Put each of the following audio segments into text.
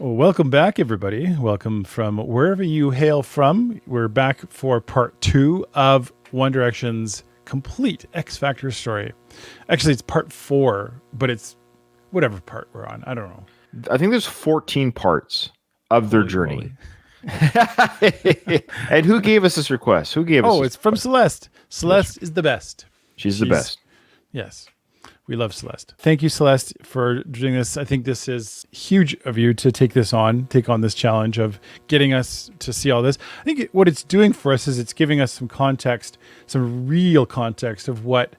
Well, welcome back, everybody. Welcome from wherever you hail from. We're back for part 2 of One Direction's complete X Factor story. Actually, it's part 4, but it's whatever part we're on. I don't know. I think there's 14 parts of their journey. And who gave us this request? Who gave us this? It's from Celeste. Celeste is the best. She's the best. Yes. We love Celeste. Thank you, Celeste, for doing this. I think this is huge of you to take on this challenge of getting us to see all this. I think what it's doing for us is it's giving us some context, some real context of what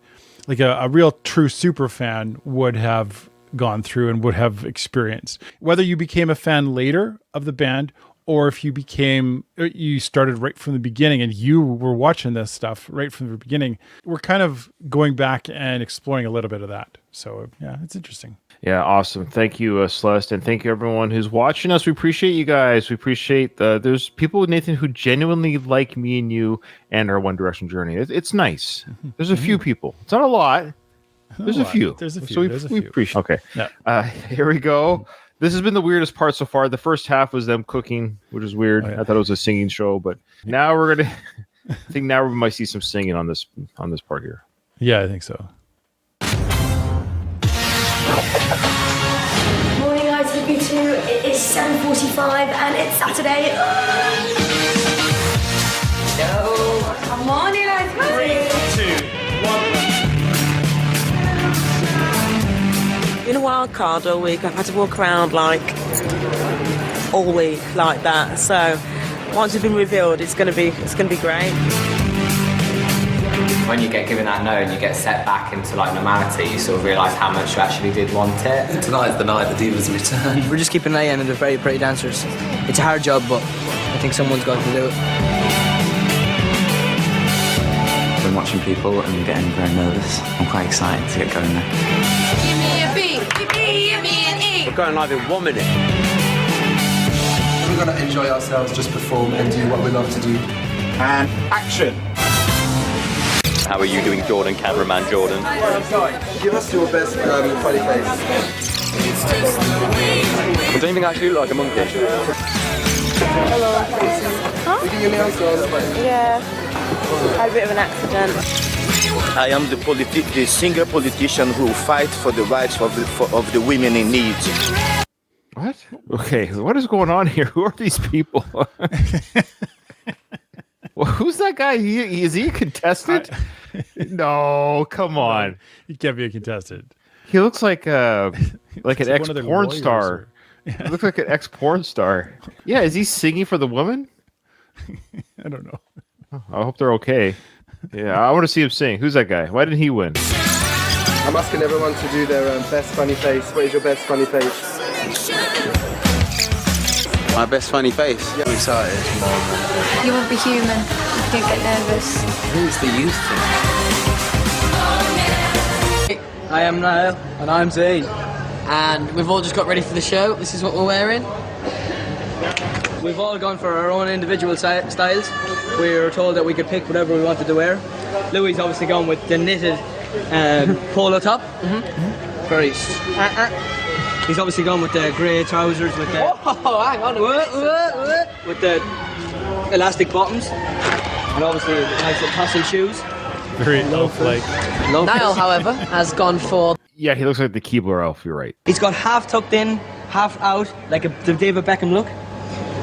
like a real true super fan would have gone through and would have experienced. Whether you became a fan later of the band or if you started right from the beginning and you were watching this stuff right from the beginning, we're kind of going back and exploring a little bit of that. So yeah, it's interesting. Yeah, awesome. Thank you, Celeste, and thank you everyone who's watching us. We appreciate you guys. We appreciate there's people, Nathan, who genuinely like me and you and our One Direction journey. It's nice. There's a few people. It's not a lot. There's a few. There's a few. So we appreciate. Okay. Yeah. Here we go. This has been the weirdest part so far. The first half was them cooking, which is weird. I thought it was a singing show, but now we're gonna. I think now we might see some singing on this part here. Yeah, I think so. Morning, guys. Love you too. It is 7:45 and it's Saturday. No. Come on, you guys. 3, 2, 1. In a wild card all week, I've had to walk around like all week like that. So once it's been revealed, it's gonna be great. When you get given that note and you get set back into like normality, you sort of realise how much you actually did want it. Tonight's the night the divas return. We're just keeping an eye on the very pretty dancers. It's a hard job, but I think someone's got to do it. Been watching people and getting very nervous. I'm quite excited to get going there. Give me a beat, give me an E. We're going live in 1 minute. We're going to enjoy ourselves, just perform and do what we love to do. And action. How are you doing, Jordan, cameraman Jordan? Give us your best funny face. Don't you think I actually look like a monkey? Hello. Huh? You get your nails done? Yeah. I had a bit of an accident. I am the single politician who fights for the rights of the women in need. What? Okay, what is going on here? Who are these people? Well, who's that guy? Is he a contestant? No, come on. He can't be a contestant. He looks like an ex-porn star. Yeah. He looks like an ex-porn star. Yeah, is he singing for the woman? I don't know. I hope they're okay. Yeah, I want to see him sing. Who's that guy? Why didn't he win? I'm asking everyone to do their best funny face. What is your best funny face? My best funny face? Yeah. I'm excited. You won't be human. Don't get nervous. Who's the youth thing? I am Niall. And I'm Zane. And we've all just got ready for the show. This is what we're wearing. We've all gone for our own individual styles. We were told that we could pick whatever we wanted to wear. Louis obviously gone with the knitted polo top. Very. He's obviously gone with the grey trousers with the. Oh, hang on a minute. With the elastic bottoms, and obviously nice little tassel shoes. Very elf-like. Niall, however, has gone for. Yeah, he looks like the Keebler elf. You're right. He's got half tucked in, half out, like the David Beckham look.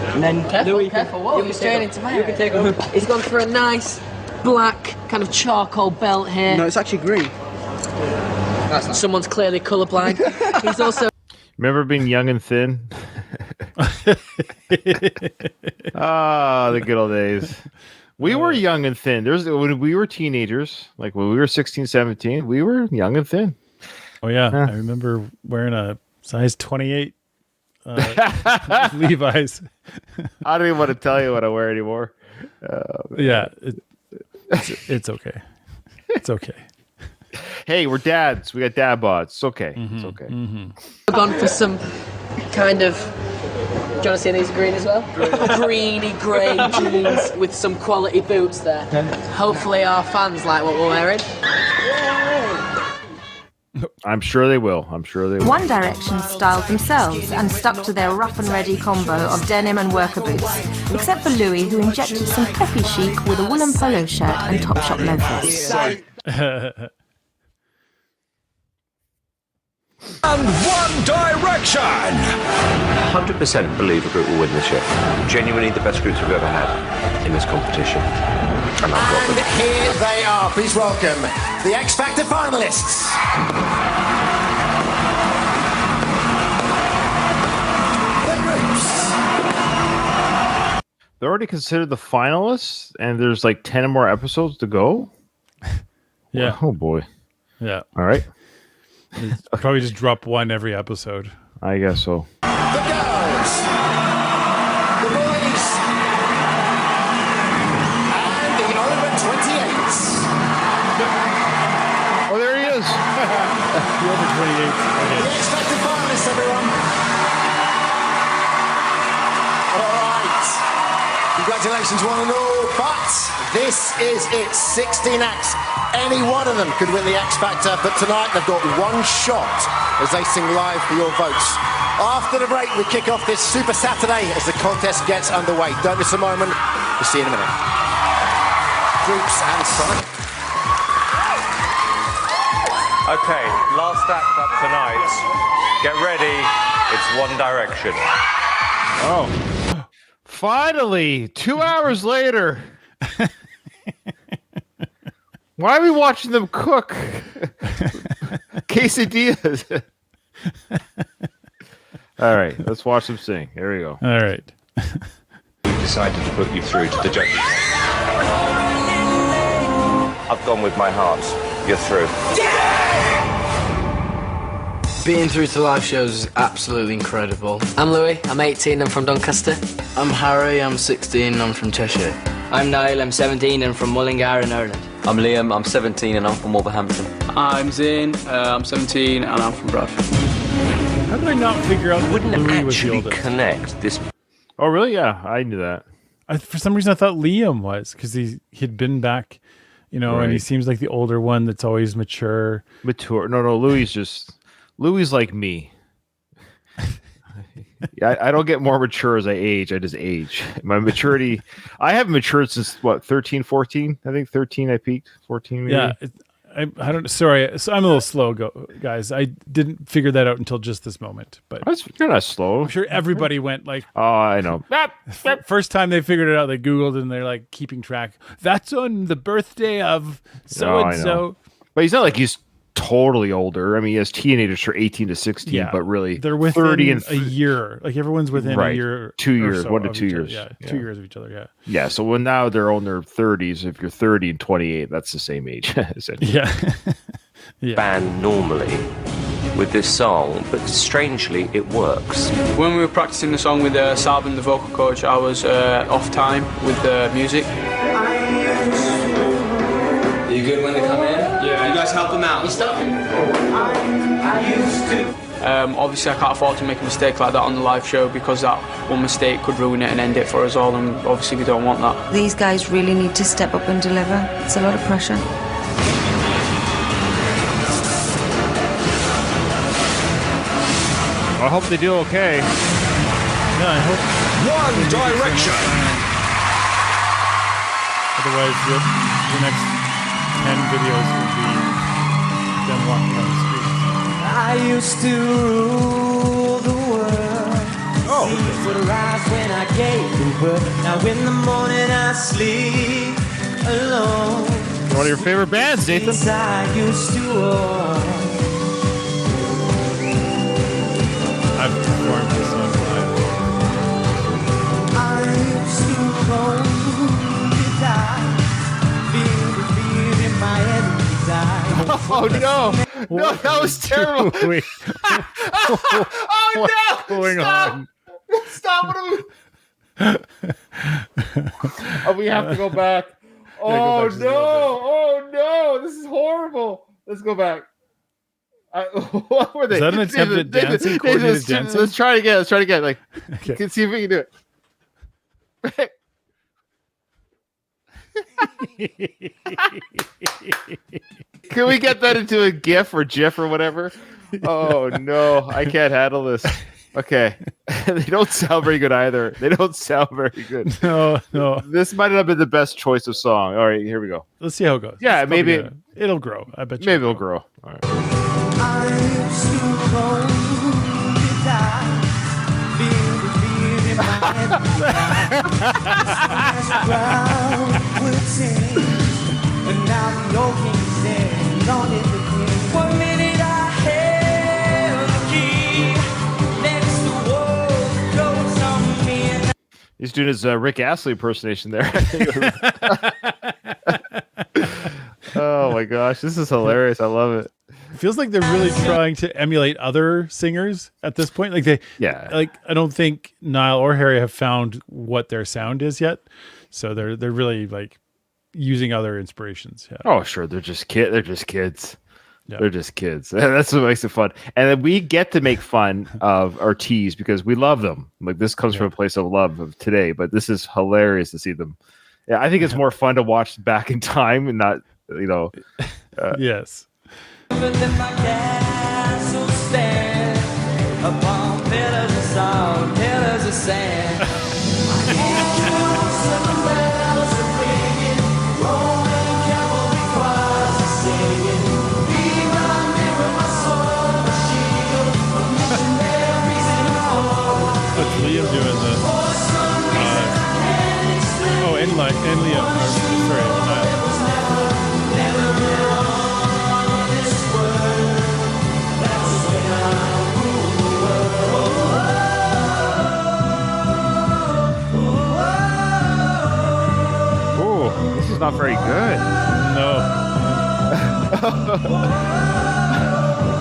And then Louis, Careful, whoa, you're straight into my you can take him. He's gone for a nice black kind of charcoal belt here. No, it's actually green. That's not. Someone's clearly colourblind. He's also. Remember being young and thin? The good old days. We were young and thin. When we were teenagers, like when we were 16, 17, we were young and thin. Oh, yeah. I remember wearing a size 28 Levi's. I don't even want to tell you what I wear anymore. Yeah, it's okay. It's okay. Hey, we're dads. We got dad bods. It's okay. It's okay. Gone for some kind of. Do you want to see these green as well? Greeny grey jeans with some quality boots there. Hopefully our fans like what we're wearing. I'm sure they will. One Direction styled themselves and stuck to their rough and ready combo of denim and worker boots, except for Louis, who injected some peppy chic with a woolen polo shirt and Topshop loafers. And One Direction! 100% believe a group will win this year. Genuinely the best groups we've ever had in this competition. And I've got them. Here they are. Please welcome the X Factor finalists. They're already considered the finalists, and there's like 10 more episodes to go. Yeah. Oh boy. Yeah. All right. Probably just drop one every episode. I guess so. The girls. The boys. And the over 28s. Oh, there he is. The over 28. The X Factor finalists, everyone. All right. Congratulations, one and all. But this is it. 16 acts. Any one of them could win the X Factor, but tonight they've got one shot as they sing live for your votes. After the break, we kick off this Super Saturday as the contest gets underway. Don't miss a moment. We'll see you in a minute. Groups and Sonic. Okay, last act up tonight. Get ready. It's One Direction. Oh. Finally, 2 hours later. Why are we watching them cook quesadillas? All right, let's watch them sing. Here we go. All right. We've decided to put you through to the judges. I've gone with my heart. You're through. Being through to live shows is absolutely incredible. I'm Louis, I'm 18, I'm from Doncaster. I'm Harry, I'm 16, I'm from Cheshire. I'm Niall, I'm 17, and from Mullingar in Ireland. I'm Liam, I'm 17 and I'm from Wolverhampton. I'm Zane, I'm 17, and I'm from Bradford. How did I not figure out that Wouldn't Louis was the actually oldest? connect this. Oh, really? Yeah, I knew that. For some reason, I thought Liam was, because he'd been back, and he Right. seems like the older one that's always mature. No, Louis like me. Yeah, I don't get more mature as I age. I just age. My maturity, I haven't matured since 13, 14. I think 13 I peaked. 14 maybe. Yeah, I don't. Sorry, so I'm a little slow, guys. I didn't figure that out until just this moment. But You're not slow. I'm sure everybody went like, oh, I know. First time they figured it out, they Googled and they're like keeping track. That's on the birthday of so and so. But he's not like he's totally older. I mean, he has teenagers for 18 to 16, Yeah, but really they're within 30 and a year. Like everyone's within a year, 2 or years, so 1 to of 2 each other. years. Yeah, 2 years of each other. Yeah. Yeah. So when now they're on their 30s, if you're 30 and 28, that's the same age. Essentially. Yeah. Yeah. Band normally with this song, but strangely it works. When we were practicing the song with Sabin, the vocal coach, I was off time with the music. Are you good when they come in? Yeah. You guys help them out. You stop. Obviously, I can't afford to make a mistake like that on the live show because that one mistake could ruin it and end it for us all, and obviously we don't want that. These guys really need to step up and deliver. It's a lot of pressure. I hope they do okay. Yeah, I hope. One Direction. Otherwise, the next 10 videos will be them walking on the streets. I used to rule the world. Oh, Sleep would rise when I gave the word. Now in the morning I sleep alone. One of your favorite bands, Nathan? Since I used to walk. I've performed this song live. I used to go die, feel the fear in my enemy's eyes. Oh no! No, that was terrible. Wait. Oh no! What's going on? Stop! What are we? Oh, we have to go back. Oh go back just a no! little Oh no! This is horrible. Let's go back. What were they? Is that an attempt at dancing? Coordinated dancing? Let's try it again. Let's try it again. Like, Okay. let's see if we can do it. Can we get that into a GIF or GIF or whatever? Oh no, I can't handle this. Okay. They don't sound very good either. They don't sound very good. No. This might not have been the best choice of song. All right, here we go. Let's see how it goes. Yeah, maybe it'll grow. I bet you. Maybe it'll grow. All right. I used to hold you tight, feel the fear in my head. As a crowd would sing, and now the old king stands on his king. 1 minute I held the key, next the world goes on me. He's doing his Rick Astley impersonation there. Oh my gosh, this is hilarious. I love it. It feels like they're really trying to emulate other singers at this point. Like I don't think Niall or Harry have found what their sound is yet. So they're really like using other inspirations. Yeah. Oh, sure. They're just kids. They're just kids. That's what makes it fun. And then we get to make fun of our teas because we love them. Like this comes from a place of love of today, but this is hilarious to see them. Yeah, I think it's more fun to watch back in time and not, yes. But then my castle stand upon pillars of salt, pillars of sand. My Jerusalem bells are ringing, Roman cavalry choirs are singing. Be my mirror, my sword, my shield, my missionaries in the fold. What's Liam doing this? And Liam. Sorry, Niall. This is not very good. No.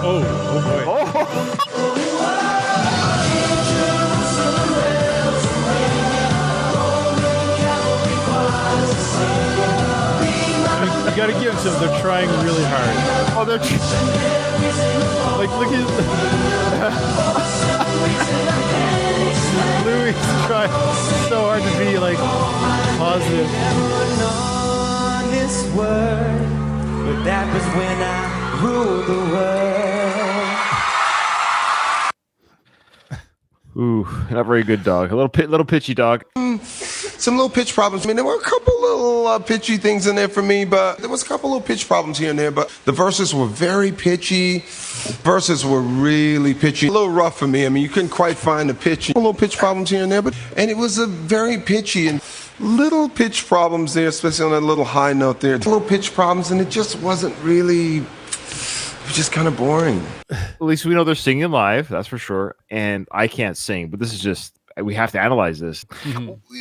Oh boy. You gotta give them. They're trying really hard. Oh, they're like look at Louis trying so hard to be like positive. This word, but that was when I ruled the world. Ooh, not very good, dog. A little pitchy, dog. Some little pitch problems. I mean, there were a couple little pitchy things in there for me, but there was a couple little pitch problems here and there. But the verses were very pitchy. Verses were really pitchy. A little rough for me. I mean, you couldn't quite find the pitch. Little pitch problems here and there, and it was a very pitchy and little pitch problems there, especially on that little high note there. Little pitch problems, and it just wasn't really. It was just kind of boring. At least we know they're singing live, that's for sure. And I can't sing, but this is just. We have to analyze this,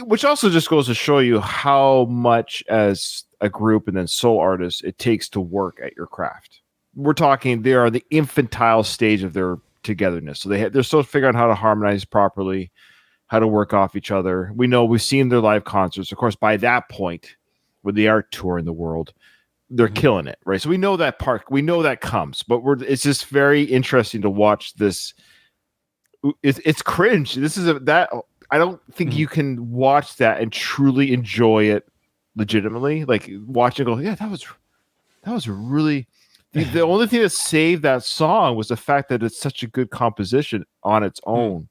which also just goes to show you how much as a group and then sole artists it takes to work at your craft. We're talking they are the infantile stage of their togetherness. So they're still figuring out how to harmonize properly, how to work off each other. We've seen their live concerts. Of course, by that point, when they are touring the world, they're killing it, right? So we know that part. We know that comes, but it's just very interesting to watch this. It's cringe. This is that I don't think you can watch that and truly enjoy it legitimately. Like watch it go, yeah, that was really the only thing that saved that song was the fact that it's such a good composition on its own.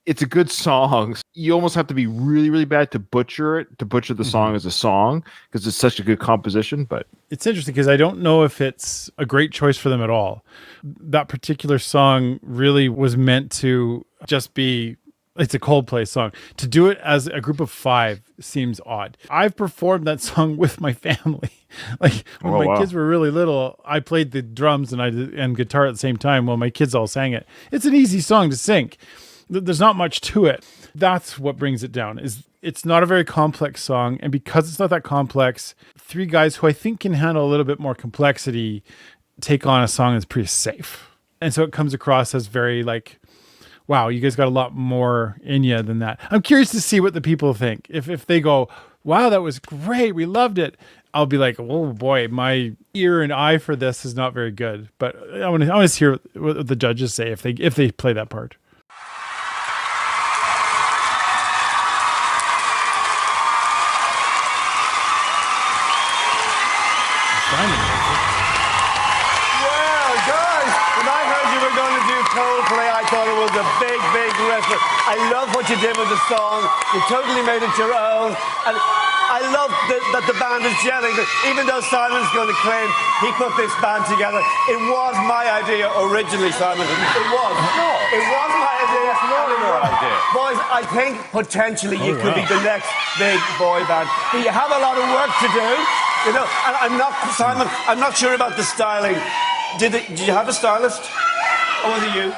It's a good song. You almost have to be really, really bad to butcher the song as a song because it's such a good composition. But it's interesting because I don't know if it's a great choice for them at all. That particular song really was meant to just be, it's a Coldplay song. To do it as a group of 5 seems odd. I've performed that song with my family. Like when my kids were really little, I played the drums and guitar at the same time while my kids all sang it. It's an easy song to sing. There's not much to it. That's what brings it down. It's not a very complex song, and because it's not that complex, 3 guys who I think can handle a little bit more complexity take on a song that's pretty safe. And so it comes across as very like, wow, you guys got a lot more in you than that. I'm curious to see what the people think. If they go, wow, that was great, we loved it, I'll be like, oh boy, my ear and eye for this is not very good. But I want to hear what the judges say if they play that part. a big, big respect. I love what you did with the song. You totally made it your own. And I love that the band is gelling. Even though Simon's going to claim he put this band together, it was my idea originally, Simon. It was. No. It was my idea. It's not your idea. Boys, I think potentially you could be the next big boy band. But you have a lot of work to do. You know, and Simon, I'm not sure about the styling. Did you have a stylist? Or was it you?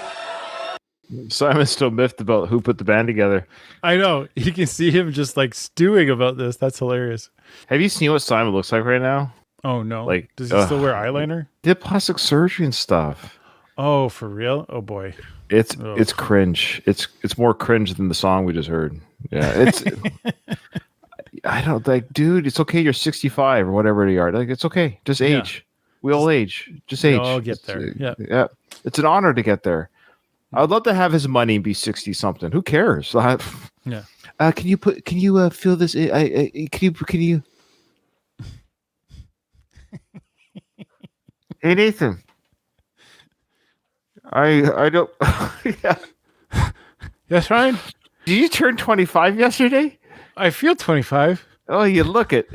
Simon's still miffed about who put the band together. I know. You can see him just like stewing about this. That's hilarious. Have you seen what Simon looks like right now? Oh no. Like, does he still wear eyeliner? Did plastic surgery and stuff. Oh, for real? Oh boy. It's cringe. It's more cringe than the song we just heard. Yeah, it's I don't like, dude, it's okay, you're 65 or whatever you are. Like, it's okay. Just age. We all age. Just age. I'll get there. Yeah. Yeah. It's an honor to get there. I'd love to have his money and be 60 something. Who cares? Yeah. Can you feel this? Can you? Hey, Nathan. I don't. Yeah. Yes, Ryan? Did you turn 25 yesterday? I feel 25. Oh, you look it.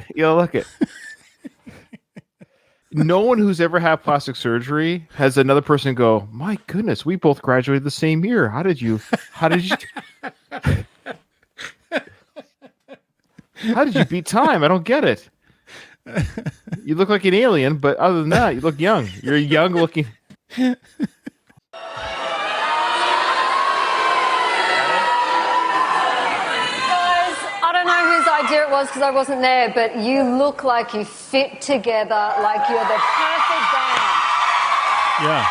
No one who's ever had plastic surgery has another person go, my goodness, we both graduated the same year. How did you how did you beat time? I don't get it. You look like an alien, but other than that, you look young. You're young looking. Idea it was because I wasn't there, but you look like you fit together, like you're the perfect band. Yeah,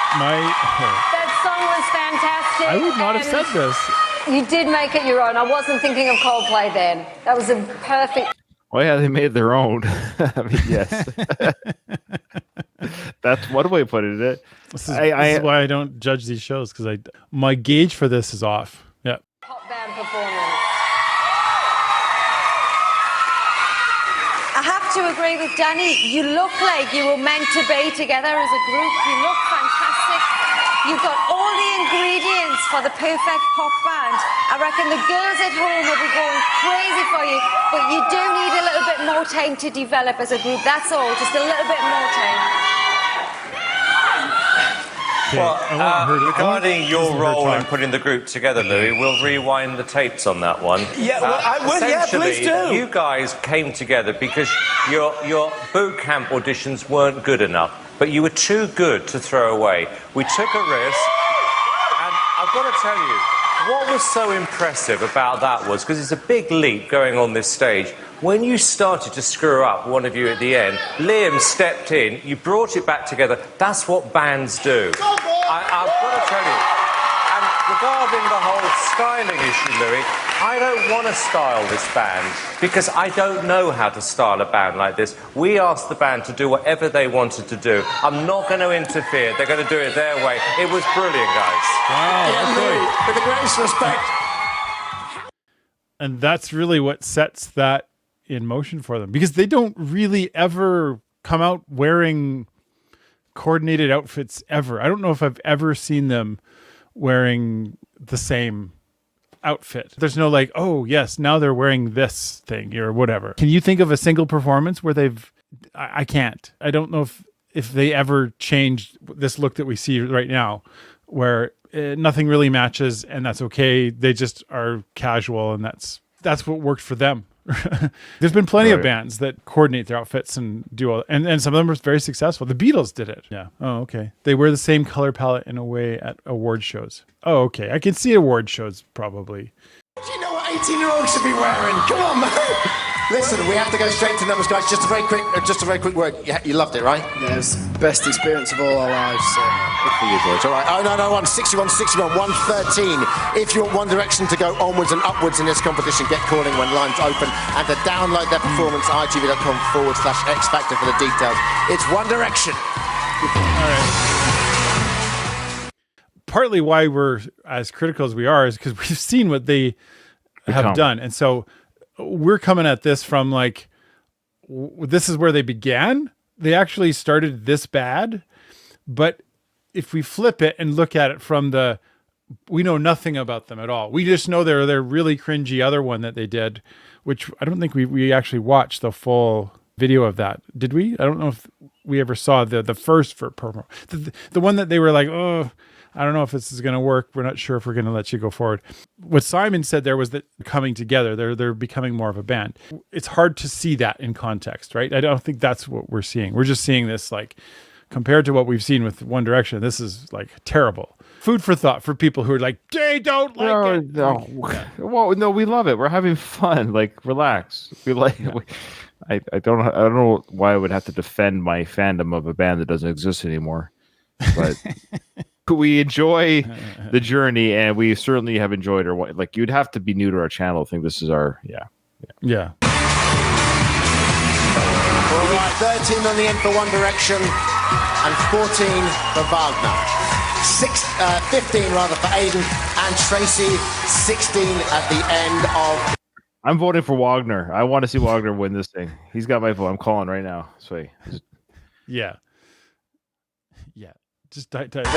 that song was fantastic. I would not have said this. You did make it your own. I wasn't thinking of Coldplay then. That was a perfect. Well, yeah, they made their own. I mean, yes. That's one way of putting it. This is why I don't judge these shows, because my gauge for this is off. Yeah. Pop band performance. I have to agree with Danny. You look like you were meant to be together as a group. You look fantastic. You've got all the ingredients for the perfect pop band. I reckon the girls at home will be going crazy for you, but you do need a little bit more time to develop as a group. That's all, just a little bit more time. Well, regarding your role in putting the group together, Louis, we'll rewind the tapes on that one. Yeah, well, I would. Yeah, please do. You guys came together because your boot camp auditions weren't good enough, but you were too good to throw away. We took a risk, and I've got to tell you, what was so impressive about that was, because it's a big leap going on this stage, when you started to screw up, one of you at the end, Liam stepped in, you brought it back together. That's what bands do. I've got to tell you, and regarding the whole styling issue, Louis, I don't want to style this band because I don't know how to style a band like this. We asked the band to do whatever they wanted to do. I'm not going to interfere. They're going to do it their way. It was brilliant, guys. Wow, Louis, with the greatest respect. And that's really what sets that in motion for them, because they don't really ever come out wearing coordinated outfits ever. I don't know if I've ever seen them wearing the same outfit. There's no like, oh yes, now they're wearing this thing or whatever. Can you think of a single performance where I can't. I don't know if they ever changed this look that we see right now, where nothing really matches, and that's okay. They just are casual, and that's what worked for them. There's been plenty of bands that coordinate their outfits and do all, and some of them are very successful. The Beatles did it. Yeah. Oh, okay. They wear the same color palette in a way at award shows. Oh, okay. I can see award shows probably. Do you know what 18-year-olds should be wearing? Come on, man. Listen, we have to go straight to numbers, guys. Just a very quick word. You loved it, right? Yeah, it was the best experience of all our lives. So. Good for you, boys. All right. Oh, no, 161, 113. If you want One Direction to go onwards and upwards in this competition, get calling when lines open. And to download their performance, itv.com/X Factor for the details. It's One Direction. All right. Partly why we're as critical as we are is because we've seen what they have done. And so we're coming at this from like, this is where they began. They actually started this bad. But if we flip it and look at it from the we know nothing about them at all. We just know they're really cringy other one that they did, which I don't think we actually watched the full video of that. Did we? I don't know if we ever saw the first for promo. The one that they were like, oh, I don't know if this is going to work. We're not sure if we're going to let you go forward. What Simon said there was that coming together, they're becoming more of a band. It's hard to see that in context, right? I don't think that's what we're seeing. We're just seeing this like, compared to what we've seen with One Direction, this is like terrible. Food for thought for people who are like, they don't like it. No. Well, no, we love it. We're having fun. Like, relax. We like. Yeah. I don't know why I would have to defend my fandom of a band that doesn't exist anymore, but we enjoy the journey, and we certainly have enjoyed our. Like, you'd have to be new to our channel. I think this is our yeah. All right, 13 on the end for One Direction and 14 for Wagner. 15 rather for Aiden and Tracy. 16 at the end of. I'm voting for Wagner. I want to see Wagner win this thing. He's got my vote. I'm calling right now. So yeah. Just type the number. Go.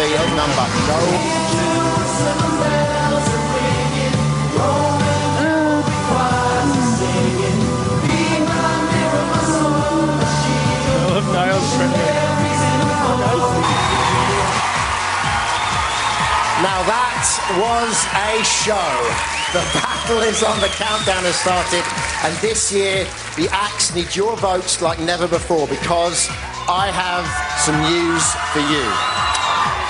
I love Niall's Now that was a show. The battle is on, the countdown has started, and this year the acts need your votes like never before, because I have some news for you.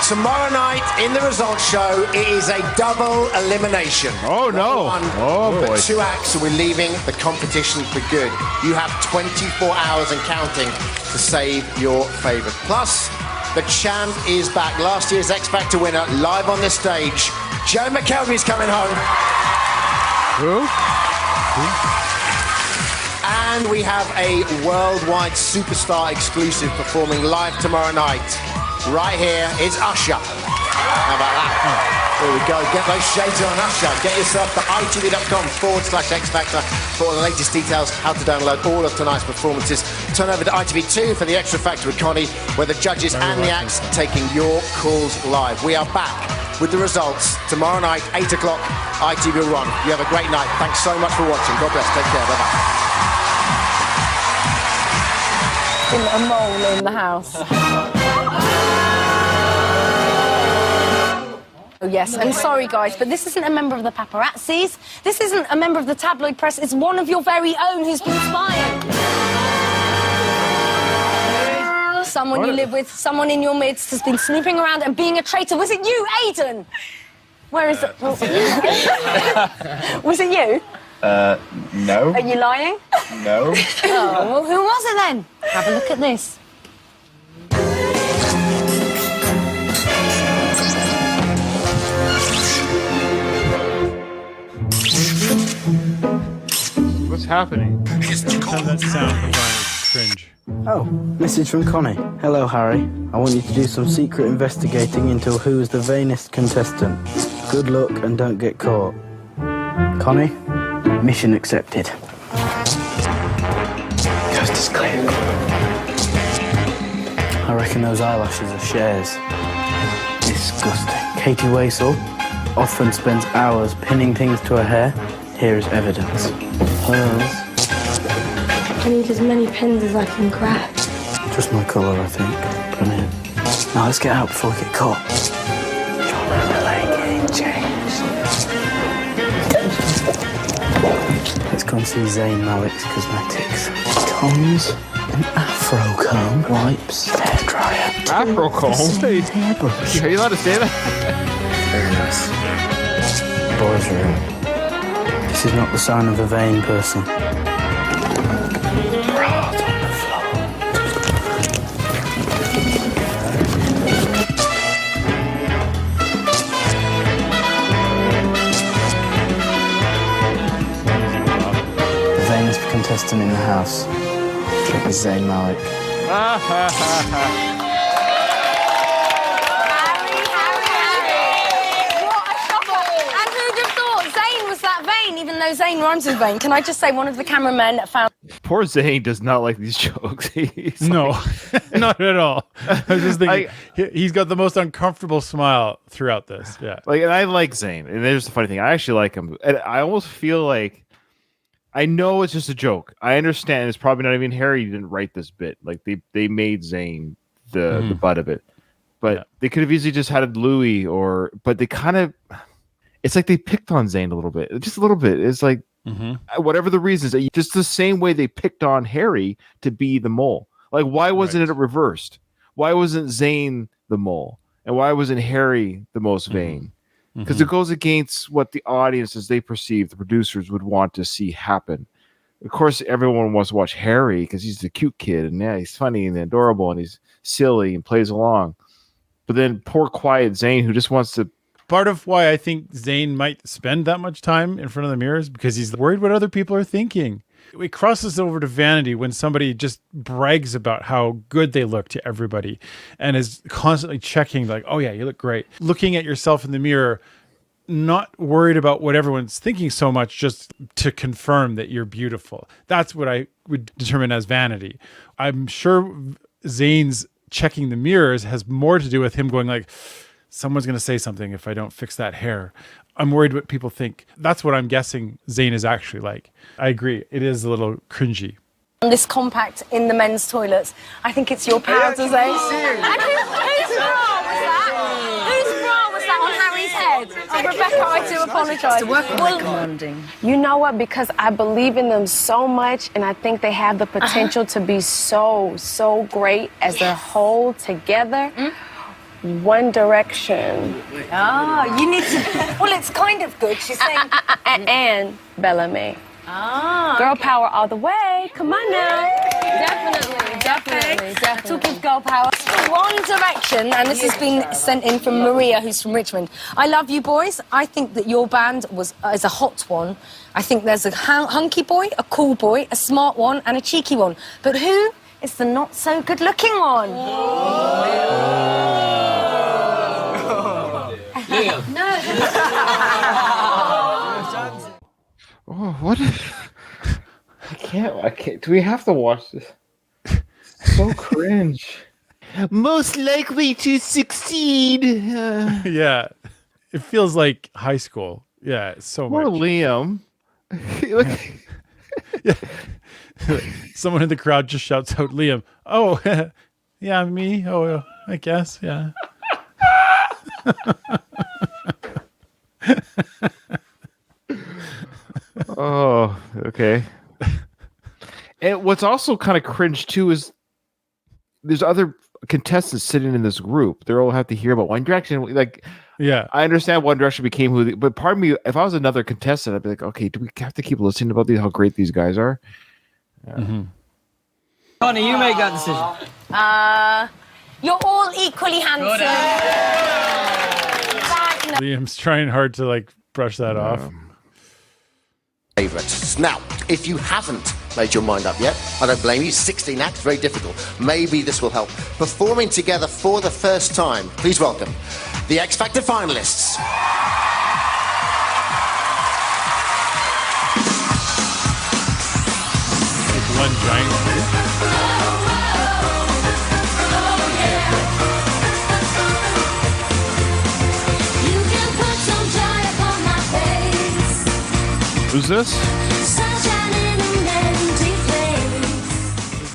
Tomorrow night in the results show, it is a double elimination. Oh no! But boy. 2 acts will be leaving the competition for good. You have 24 hours and counting to save your favourite. Plus, the champ is back. Last year's X Factor winner, live on the stage. Joe McKelvey's coming home. Who? And we have a worldwide superstar exclusive performing live tomorrow night. Right here is Usher. How about that? There we go. Get those shades on, Usher. Get yourself to itv.com/X Factor for all the latest details, how to download all of tonight's performances. Turn over to ITV2 for the Extra Factor with Connie, where the judges and the acts taking your calls live. We are back with the results tomorrow night, 8 o'clock, ITV1. You have a great night. Thanks so much for watching. God bless. Take care. Bye-bye. A mole in the house. Oh, yes, and sorry, guys, but this isn't a member of the paparazzis. This isn't a member of the tabloid press. It's one of your very own who's been spying. Someone you live with, someone in your midst has been snooping around and being a traitor. Was it you, Aiden? Where is it? Was it you? No. Are you lying? No. Oh, well, who was it then? Have a look at this. What's happening? That sound provides cringe. Oh, message from Connie. Hello, Harry. I want you to do some secret investigating into who is the vainest contestant. Good luck and don't get caught. Connie, mission accepted. Coast is clear. I reckon those eyelashes are Cher's. Disgusting. Katie Waisel often spends hours pinning things to her hair. Here is evidence. Hers. I need as many pins as I can grab. Just my colour, I think. Brilliant. Now let's get out before we get caught. John and the getting changed. Let's go and see Zayn Malik's cosmetics. Tongs, an afro comb, wipes, hairdryer. Afro comb? Hairbrush. Are you allowed to say that? Very nice. Boys' room. This is not the sign of a vain person. Bras on the floor. The vainest contestant in the house. Check is Zayn Malik. What a shocker! And who'd have thought Zayn was that vain, even though no, Zayn rhymes with Vain. Can I just say one of the cameramen found... Poor Zayn does not like these jokes. No, not at all. I was just thinking, he's got the most uncomfortable smile throughout this. Yeah. And I like Zayn. And there's the funny thing. I actually like him. And I almost feel like, I know it's just a joke. I understand it's probably not even Harry didn't write this bit. Like they made Zayn the butt of it. But they could have easily just had Louis but they kind of, it's like they picked on Zayn a little bit. Just a little bit. It's like, whatever the reasons, just the same way they picked on Harry to be the mole. Like, why wasn't it reversed? Why wasn't Zayn the mole? And why wasn't Harry the most vain? Because it goes against what the audience, as they perceive, the producers would want to see happen. Of course, everyone wants to watch Harry because he's the cute kid, and he's funny and adorable, and he's silly and plays along. But then poor quiet Zayn, who just wants to... Part of why I think Zayn might spend that much time in front of the mirror is because he's worried what other people are thinking. It crosses over to vanity when somebody just brags about how good they look to everybody and is constantly checking like, oh yeah, you look great. Looking at yourself in the mirror, not worried about what everyone's thinking so much, just to confirm that you're beautiful. That's what I would determine as vanity. I'm sure Zayn's checking the mirrors has more to do with him going like, someone's going to say something if I don't fix that hair. I'm worried what people think. That's what I'm guessing Zayn is actually like. I agree. It is a little cringy. On this compact in the men's toilets, I think it's your powder, Zayn. And whose bra was that? Whose bra was that on Harry's head? Oh, Rebecca, I do apologise. To work on my commanding. You know what? Because I believe in them so much, and I think they have the potential to be so great as a whole together. One Direction. Oh, you need to... Well, it's kind of good. She's saying... And Bellamy. Ah, Girl power all the way. Come on now. Definitely. Talking of girl power. One Direction, and this has been sent in from Maria, who's from Richmond. I love you, boys. I think that your band is a hot one. I think there's a hunky boy, a cool boy, a smart one, and a cheeky one. But who is the not-so-good-looking one? Liam. No. Oh, what? I can't. Do we have to watch this? So cringe. Most likely to succeed. Yeah. It feels like high school. Yeah, it's so Poor much. Liam. Yeah. Someone in the crowd just shouts out, Liam. Oh, yeah, me. Oh, I guess. Yeah. Oh, okay. And what's also kind of cringe too is there's other contestants sitting in this group. They all have to hear about One Direction. Like, yeah, I understand One Direction became who, but part of me, if I was another contestant, I'd be like, okay, do we have to keep listening about how great these guys are? Connie, you make that decision. You're all equally handsome. Liam's trying hard to like brush that off. Favourites. Now, if you haven't made your mind up yet, I don't blame you. 16 acts, very difficult. Maybe this will help. Performing together for the first time, please welcome the X Factor finalists. It's one giant group. Who's this?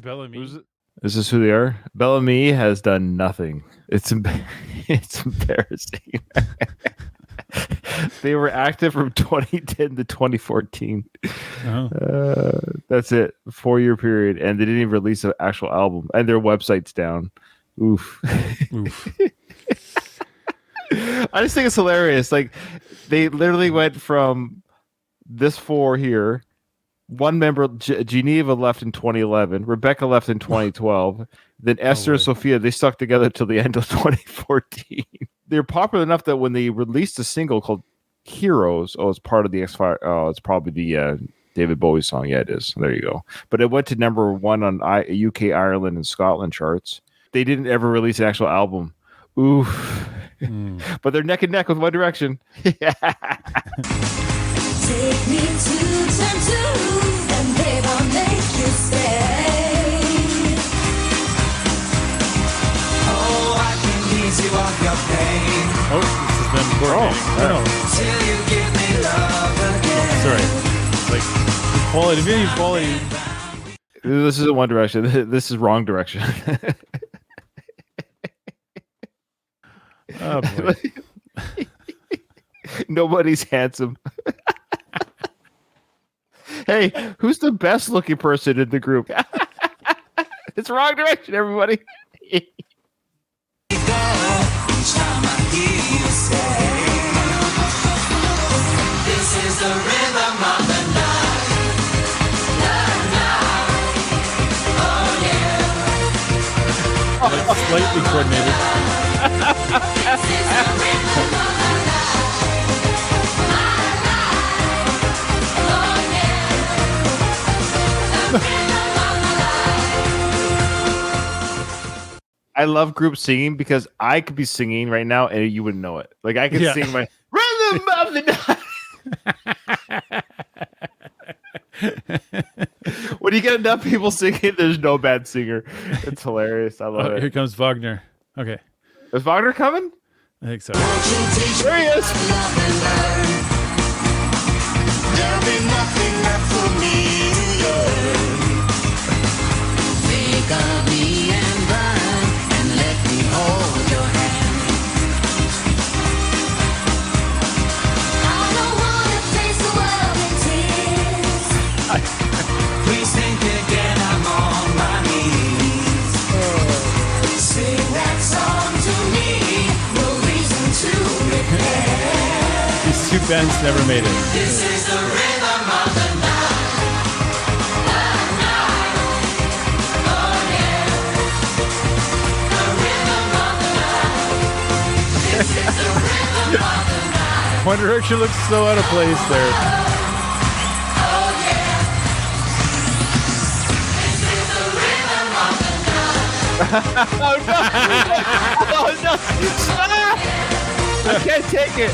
Bellamy. Is this who they are? Bellamy has done nothing. It's it's embarrassing. They were active from 2010 to 2014. That's it. 4-year period, and they didn't even release an actual album, and their website's down. Oof. I just think it's hilarious. Like, they literally went from this 4 here. One member, Geneva, left in 2011. Rebecca left in 2012. Then Esther and Sophia, they stuck together till the end of 2014. They're popular enough that when they released a single called Heroes, it's part of the X-Fire. Oh, it's probably the David Bowie song. Yeah, it is. There you go. But it went to number 1 on UK, Ireland, and Scotland charts. They didn't ever release an actual album. Oof. But they're neck and neck with One Direction. Take me to turn two, and babe, I'll make you stay. Oh, I can ease you of your pain. Oh, this is them coordinating. Till you give me love again. Sorry. It's like equality. Video equality. This isn't One Direction. This is Wrong Direction. Oh boy. Nobody's handsome. Hey, who's the best looking person in the group? It's Wrong Direction, everybody. Each time I hear you say, this is the rhythm of the night. It's slightly coordinated. I love group singing because I could be singing right now and you wouldn't know it. Like I could sing my rhythm of the night. When you get enough people singing, there's no bad singer. It's hilarious. I love it. Here comes Wagner. Okay. Is Wagner coming? I think so. There he is. There'll be nothing left for me to learn. Think of me and burn, and let me hold your hand. I don't wanna face the world in tears. Please think again, I'm on my knees. Sing that song to me, no reason to repair. These two bands never made it. This is the rhythm of the One Direction looks so out of place there. Oh no! Oh no! Stop! I can't take it.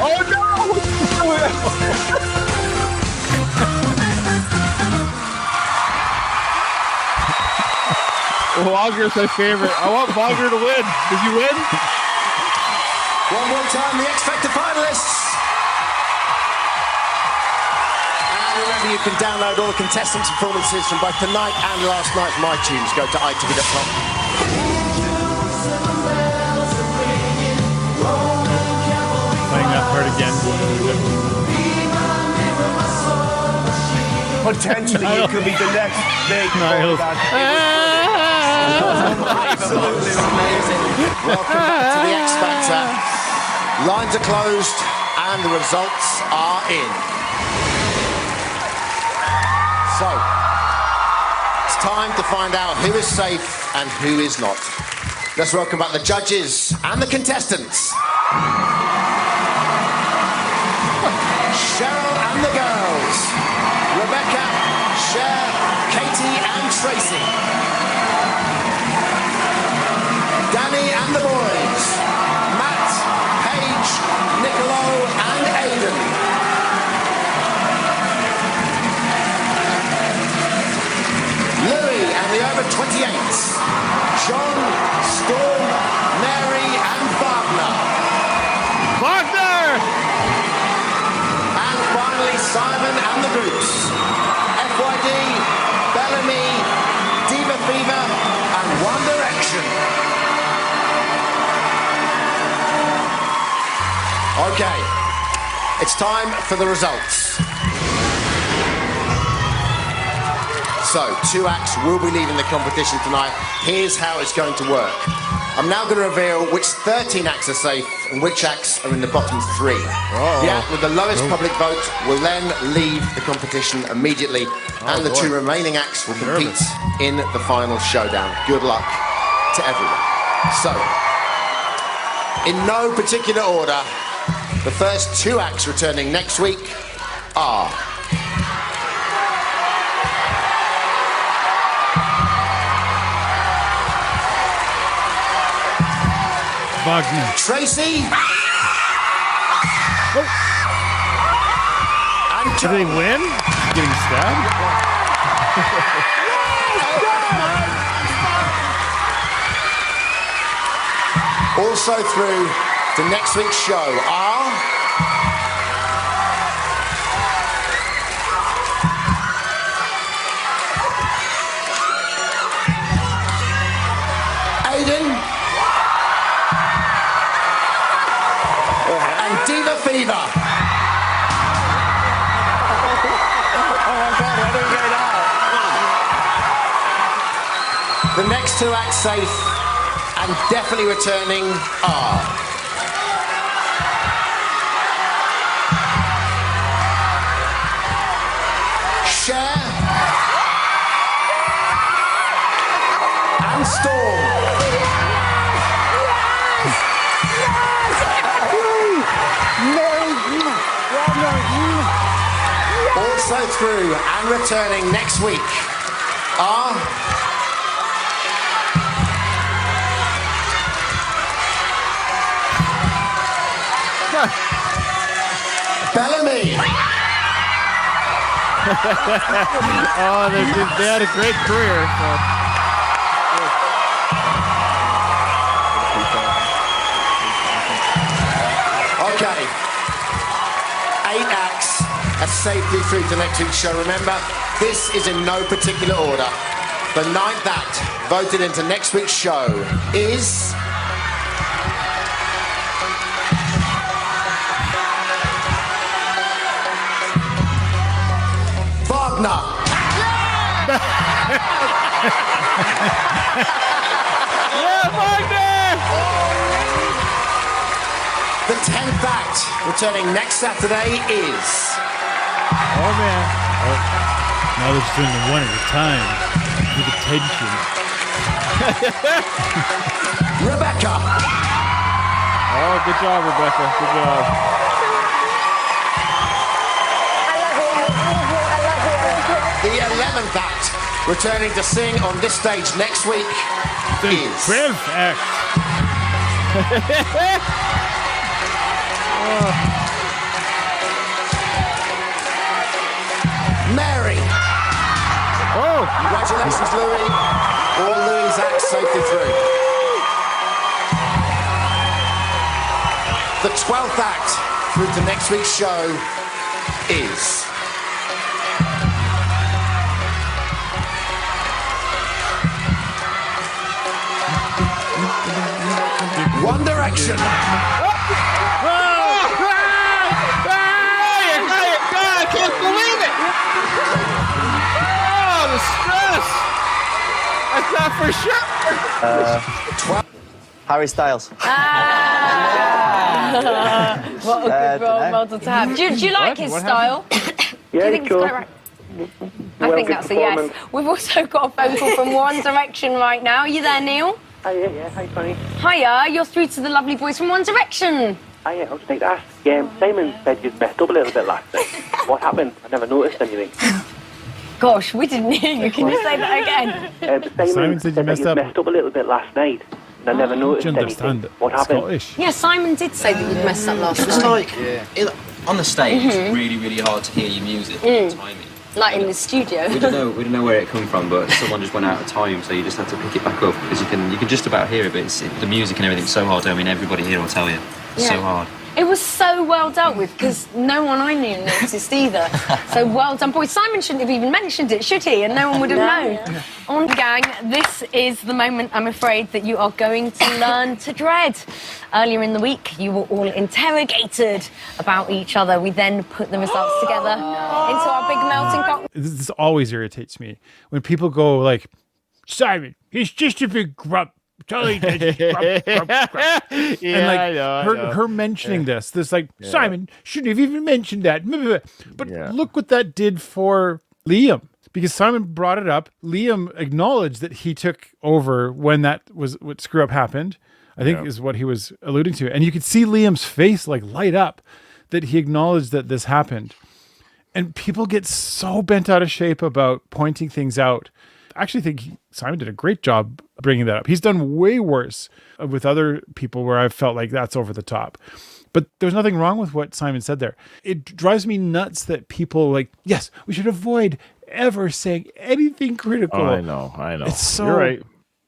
Oh no! Wagner's my favorite. I want Wagner to win. Does he win? One more time, the X Factor finalists. And remember, you can download all the contestants' performances from both tonight and last night from iTunes. Go to itv.com. Playing that part again. Potentially, you could be the next big Niles. Absolutely amazing. Welcome back to the X Factor. Lines are closed and the results are in. So, it's time to find out who is safe and who is not. Let's welcome back the judges and the contestants. Cheryl and the girls. Rebecca, Cher, Katie and Tracy. Danny and the boys. Matt, Paige, Nicolo and Aidan. Louis and the over 28s. John, Storm, Mary and Wagner. Wagner! And finally Simon and the groups. FYD, Bellamy, Diva Fever and One Direction. Okay, it's time for the results. So, 2 acts will be leaving the competition tonight. Here's how it's going to work. I'm now going to reveal which 13 acts are safe and which acts are in the bottom 3. The act with the lowest public vote will then leave the competition immediately, and the 2 remaining acts will compete in the final showdown. Good luck to everyone. So, in no particular order, the first 2 acts returning next week are Wagner. Tracy. And Did they win? Getting stabbed? Also through to next week's show are Aiden and Diva Fever. Oh my God, where do we go now? The next two acts safe and definitely returning are Cher and Storm. Also through and returning next week are Bellamy. Oh, they had a great career. So. Okay. 8 acts are safely through to next week's show. Remember, this is in no particular order. The 9th act voted into next week's show is Wagner. The 10th act, returning next Saturday, is... Oh, man. Oh. Now they're just doing them one at a time. With attention. Rebecca. Oh, good job, Rebecca. Good job. The 11th act, returning to sing on this stage next week, is... 12th act. Mary. Oh, congratulations, Louis. All Louis' acts safely through. The 12th act through to next week's show is One Direction. I can't believe it! Oh, the stress! I thought for sure. Harry Styles. What a good role model to have. Do you like his style? Yeah, Do you think cool. it's quite right? I think that's a yes. We've also got a phone call from One Direction right now. Are you there, Neil? Yeah. Hi, Connie. Hiya, you're through to the lovely boys from One Direction. I was just like to ask. Simon said you'd messed up a little bit last night. What happened? I never noticed anything. Gosh, we didn't hear you. Can you say that again? Simon said you messed up a little bit last night. And I never noticed anything. What happened? Scottish. Yeah, Simon did say that you'd messed up last It's night. like on the stage, it's really hard to hear your music. Timing. Like in the studio. We don't know where it come from, but someone just went out of time, so you just have to pick it back up because you can just about hear it. But the music and everything's so hard. I mean, everybody here will tell you, it's so hard. It was so well dealt with because no one I knew noticed either. So well done, boys. Simon shouldn't have even mentioned it, should he? And no one would have known. On gang, this is the moment, I'm afraid, that you are going to learn to dread. Earlier in the week, you were all interrogated about each other. We then put the results together into our big melting pot. This always irritates me when people go like, Simon, he's just a big grump. Totally grump. And like I know. her mentioning this like, Simon shouldn't have even mentioned that. But look what that did for Liam. Because Simon brought it up. Liam acknowledged that he took over when that was what screw up happened. I think is what he was alluding to. And you could see Liam's face like light up that he acknowledged that this happened. And people get so bent out of shape about pointing things out. actually think Simon did a great job bringing that up. He's done way worse with other people where I've felt like that's over the top. But there's nothing wrong with what Simon said there. It drives me nuts that people like, yes, we should avoid ever saying anything critical. Oh, I know. It's so You're right.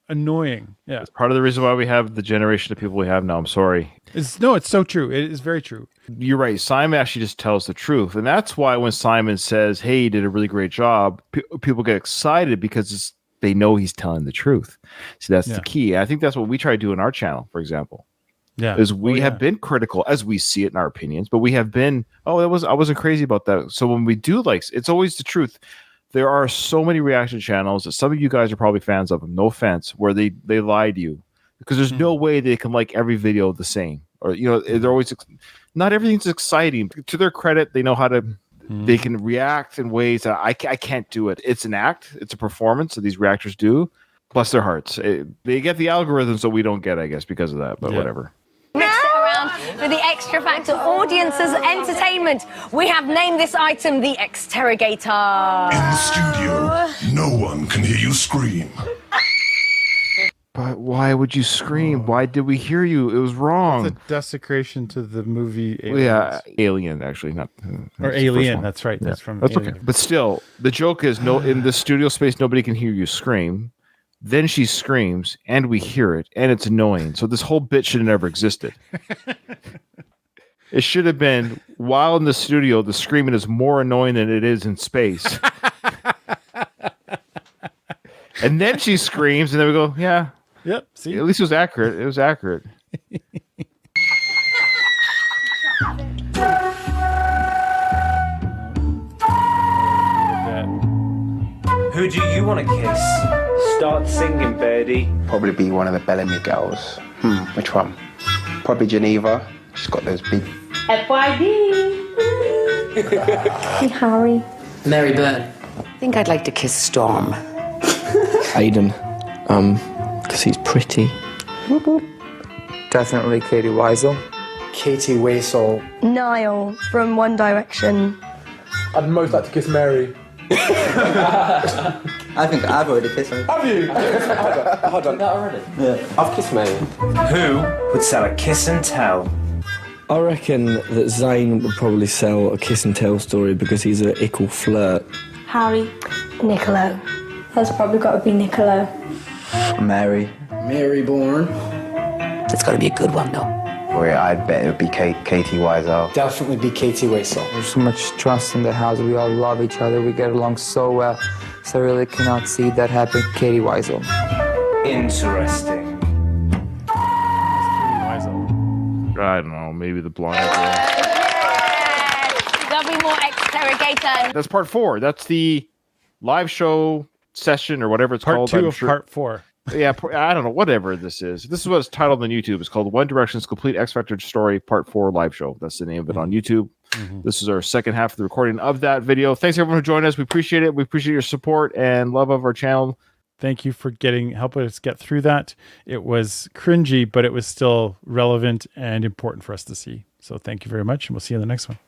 annoying. Yeah. It's part of the reason why we have the generation of people we have now. I'm sorry. It's so true. It is very true. You're right. Simon actually just tells the truth. And that's why when Simon says, hey, you did a really great job, people get excited because they know he's telling the truth. So that's the key. I think that's what we try to do in our channel, for example. Yeah. Is we have been critical as we see it in our opinions, but we have been, I wasn't crazy about that. So when we do it's always the truth. There are so many reaction channels that some of you guys are probably fans of them, no offense, where they lie to you because there's no way they can like every video the same. Or, they're always, not everything's exciting. To their credit, they know how to, they can react in ways that I can't do it. It's an act, it's a performance that these reactors do. Bless their hearts. They get the algorithms that we don't get, I guess, because of that, but whatever. Next around for the Extra Factor audience's entertainment, we have named this item the Exterrogator. In the studio, no one can hear you scream. But why would you scream? Why did we hear you? It was wrong. It's a desecration to the movie Aliens. Yeah, Alien, actually. Not or Alien, that's right. Yeah. That's from That's Alien. okay. But still, the joke is in the studio space, nobody can hear you scream. Then she screams, and we hear it, and it's annoying. So this whole bit should have never existed. It should have been, while in the studio, the screaming is more annoying than it is in space. And then she screams, and then we go, yeah. Yep. See? At least it was accurate. It was accurate. Who do you want to kiss? Start singing, Birdie. Probably be one of the Bellamy girls. Which one? Probably Geneva. She's got those big... FYD. Hey, Harry. Mary Byrne. I think I'd like to kiss Storm. Aiden. Because he's pretty. Definitely Katie Weisel. Katie Weisel. Niall from One Direction. I'd most like to kiss Mary. I think I've already kissed her. Have you? Hold on. Not already? Yeah. I've kissed Mary. Who would sell a kiss and tell? I reckon that Zayn would probably sell a kiss and tell story because he's an ickle flirt. Harry. Niccolo. That's probably got to be Niccolo. Mary. Mary Bourne. It's got to be a good one, though. Well, I'd bet it would be Katie Weisel. Definitely be Katie Weisel. There's so much trust in the house. We all love each other. We get along so well. So I really cannot see that happen. Katie Weisel. Interesting. I don't know. Maybe the blonde girl. There'll be more Exterrogator. That's part 4. That's the live show session or whatever it's Part called. 2 of part 4. Yeah, I don't know. Whatever this is. This is what it's titled on YouTube. It's called One Direction's Complete X Factor Story Part 4 Live Show. That's the name of it on YouTube. This is our second half of the recording of that video. Thanks everyone who joined us. We appreciate it. We appreciate your support and love of our channel. Thank you for helping us get through that. It was cringy, but it was still relevant and important for us to see. So thank you very much, and we'll see you in the next one.